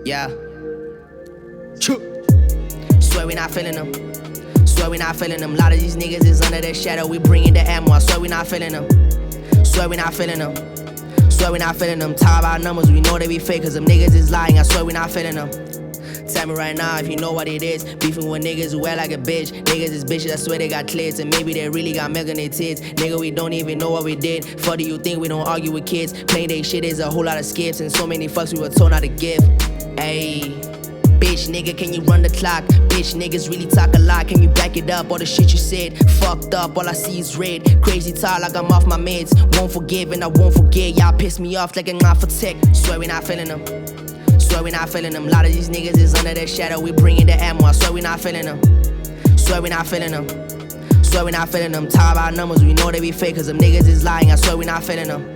Yeah. Swear we not feeling them. Swear we not feeling them. Lot of these niggas is under their shadow. We bringing the ammo. I swear we not feeling them. Swear we not feeling them. Swear we not feeling them. Talk about numbers. We know they be fake, cause them niggas is lying. I swear we not feeling them. Tell me right now if you know what it is. Beefing with niggas who act like a bitch. Niggas is bitches, I swear they got clits. And maybe they really got milk in their tits. Nigga, we don't even know what we did. Fuck do you think we don't argue with kids? Playing they shit is a whole lot of skips. And so many fucks we were told not to give. Ayy. Bitch, nigga, can you run the clock? Bitch, niggas really talk a lot. Can you back it up? All the shit you said, fucked up, all I see is red. Crazy talk like I'm off my meds. Won't forgive and I won't forget. Y'all piss me off like I'm not for tech. Swear we not feeling them. Swear we not feeling them. Lot of these niggas is under their shadow. We bringing the ammo. I swear we not feeling them. Swear we not feeling them. Swear we not feeling them. Talk about numbers. We know they be fake, cause them niggas is lying. I swear we not feeling them.